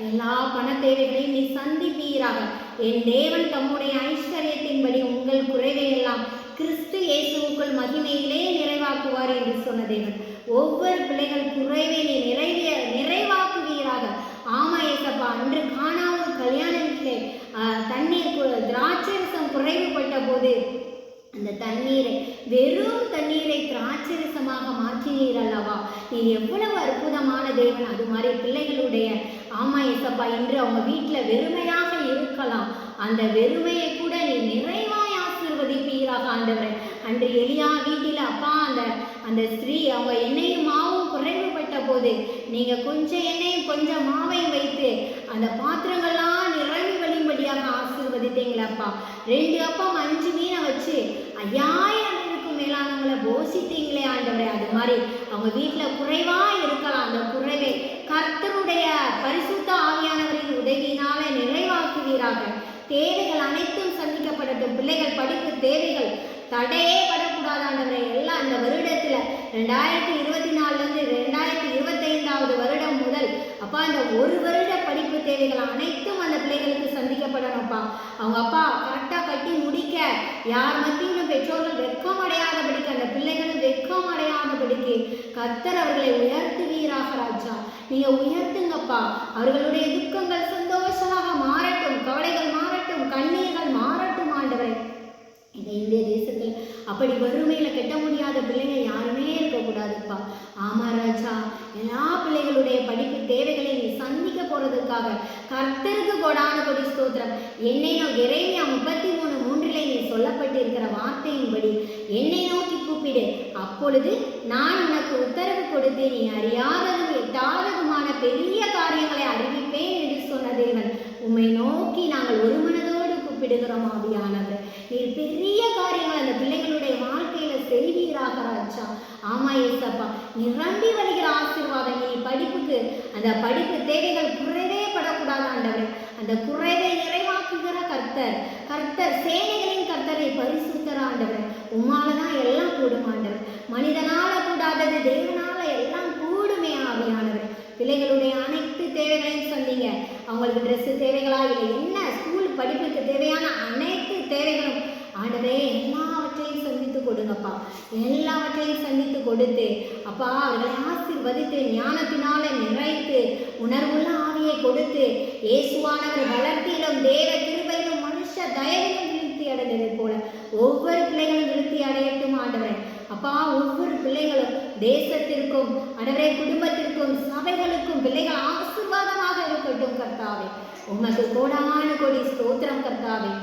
எல்லா பண தேவைகளையும் நீ சந்திப்பீராக. என் தேவன் தம்முடைய ஐஸ்வர்யத்தின்படி உங்கள் குறைவை எல்லாம் கிறிஸ்து இயேசுவுக்குள் மகிமையிலே நிறைவாக்குவார் என்று சொன்ன தேவன், ஒவ்வொரு பிள்ளைகள் குறைவை நீ நிறைவாக்குவீராக. ஆமா ஏசப்பா, அன்று காணாமல் அந்த தண்ணீரை, வெறும் தண்ணீரை திராட்சரசமாக மாற்றினீர் அல்லவா. நீ எவ்வளவு அற்புதமான தேவன். அது மாதிரி பிள்ளைகளுடைய ஆமா ஏசப்பா, இன்று அவங்க வீட்டில் வெறுமையாக இருக்கலாம். அந்த வெறுமையை கூட நீ நிறைவாய் ஆசீர்வதிப்பீராக ஆண்டவரே. அன்று எலியா வீட்டில் அப்பா அந்த ஸ்திரீ அவங்க எண்ணெயும் மாவும் குறைவுபட்ட போது நீங்கள் கொஞ்சம் எண்ணெயும் கொஞ்சம் மாவையும் வைத்து அந்த பாத்திரங்கள்லாம் நிரம்பி வழிபடியாக ஆசீர்வதித்தீங்களப்பா. 2 அப்பம் 5 மீனை வச்சு 5000 மேலானவங்களை போஷித்தீங்களே ஆண்டவரே. அது மாதிரி அவங்க வீட்டில் குறைவா இருக்கலாம். அந்த குறைவை கர்த்தருடைய பரிசுத்த ஆவியானவரின் உதவியினால நிறைவாக்குவீராக. தேவைகள் அனைத்தும் சந்திக்கப்படட்டும். பிள்ளைகள் படிப்பு தேவைகள் தடையே படக்கூடாது ஆண்டவரே. எல்லாம் இந்த வருடத்தில் 2024 2025 வருடம் முதல் அப்பா இந்த ஒரு வருட படிப்பு தேவைகள் அனைத்தும் அந்த பிள்ளைகளுக்கு சந்திக்கப்படணும்ப்பா. அவங்க அப்பா கரெக்டாக கட்டி முடிக்க யார் மத்தியிலும் பெற்றோர்கள் வெட்கம் அடையாதபடிக்கு, அந்த பிள்ளைகளும் வெட்கம் அடையாதபடிக்கு கர்த்தர் அவர்களை உயர்த்துவீராக ராஜா. நீங்கள் உயர்த்துங்கப்பா. அவர்களுடைய துக்கங்கள் சந்தோஷமாக மாறட்டும், கவலைகள் மாறட்டும், கண்ணீர்கள் மாறட்டும் ஆண்டவரே. இந்த இந்திய தேசத்தில் அப்படி வறுமையில் கெட்ட முடியாத பிள்ளைங்க யாருமே இருக்கக்கூடாதுப்பா. ஆமா ராஜா, எல்லா பிள்ளைகளுடைய படிப்பு தேவைகளை நீ சந்திக்க போறதுக்காக கர்த்தருக்கு கொடான கொடி ஸ்தோத்திரம். என்னை எரேமியா 33:3 நீ சொல்லப்பட்டிருக்கிற வார்த்தையின்படி என்னை நோக்கி கூப்பிடு, அப்பொழுது நான் உனக்கு உத்தரவு கொடுத்து நீ அறியாததும் எட்டாததுமான பெரிய காரியங்களை அறிவிப்பேன் என்று சொன்ன தேவன், உம்மை நோக்கி நாங்கள் ஒரு மனதோடு கூப்பிடுகிறோம் ஆவியானவர். நீர் பெரிய காரியங்கள் அந்த பிள்ளைகளுடைய வாழ்க்கையில செய்வீராக ராஜா. ஆமா ஏசப்பா, நிரம்பி வருகிற ஆசீர்வாதம். நீ படிப்புக்கு அந்த படிப்பு தேவைகள் குறைவே படக்கூடாது ஆண்டவரே. அந்த குறைவை நிறைவாக்குகிற கர்த்தர் சேனைகளின் கர்த்தரை பரிசுத்தர் ஆண்டவர். உம்மாலதான் எல்லாம் கூடும் ஆண்டவர். மனிதனால கூடாதது தேவனால எல்லாம் கூடுமே ஆவியானவர். பிள்ளைகளுடைய அனைத்து தேவைகளையும் சந்திங்க. அவங்களுக்கு ட்ரெஸ்ஸு தேவைகளா இல்லை என்ன ஸ்கூல் படிப்புக்கு தேவையான அனைத்து தேவைகளும் ஆண்டவரே எல்லாவற்றையும் சந்தித்து கொடுங்கப்பா. எல்லாவற்றையும் சந்தித்து கொடுத்து அப்பா அவர்களை ஆசீர்வதித்து ஞானத்தினால நிறைத்து உணர்வுள்ள ஆவியை கொடுத்து இயேசுவானவர் வளர்த்தியிலும் தேவ கிருபையிலும் மனுஷ தயவிலும் விருத்தி அடைந்ததை போல ஒவ்வொரு பிள்ளைகளும் விருத்தி அடையட்டும் ஆண்டவரே. அப்பா ஒவ்வொரு பிள்ளைகளும் தேசத்திற்கும் ஆண்டவரே குடும்பத்திற்கும் சபைகளுக்கும் பிள்ளைகள் ஆசீர்வாதமாக இருக்கட்டும் கர்த்தாவே. உமக்கு கோடான கோடி ஸ்தோத்திரம் கர்த்தாவே.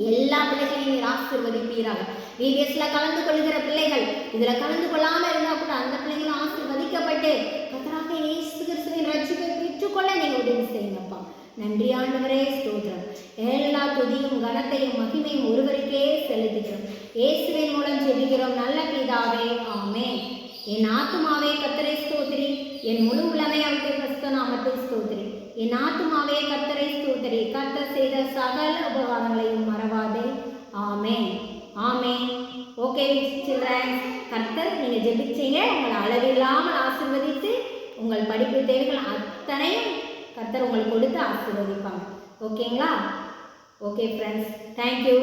எல்லா பிள்ளைகளையும் நீர் ஆசீர்வதிப்பீராக. VBSல கலந்து கொள்கிற பிள்ளைகள் இதுல கலந்து கொள்ளாம இருந்தா கூட அந்த பிள்ளைகளும் ஆசீர்வதிக்கப்பட்டு கர்த்தராக இயேசு கிறிஸ்துவின் ரட்சிப்பை பெற்றுக்கொள்ள நீங்க உதவி செய்யுங்கப்பா. நன்றி ஆண்டவரே, ஸ்தோத்திரம். எல்லா துதியும் கனத்தையும் மகிமையும் ஒருவருக்கே செலுத்துகிறோம். இயேசுவின் மூலம் ஜெபிக்கிறோம் நல்ல பிதாவே, ஆமென். என் ஆத்துமாவே கர்த்தரை ஸ்தோத்திரி, என் முழு உள்ளமே அவருடைய பரிசுத்த நாமத்தை ஸ்தோத்திரி. என் ஆத்துமாவே கர்த்தரை ஸ்தோத்திரி, கர்த்தர் செய்த சகல உபகாரங்களையும் மறவாதே. ஆமென், ஆமென். ஓகே சில்ட்ரன், கர்த்தர் நீங்கள் ஜெபிச்சீங்க, உங்களை அளவில்லாமல் ஆசீர்வதித்து உங்கள் படிப்பு தேவைகள் அத்தனையும் கர்த்தர் உங்களுக்கு கொடுத்து ஆசீர்வதிப்பாங்க. ஓகேங்களா? Okay friends, thank you.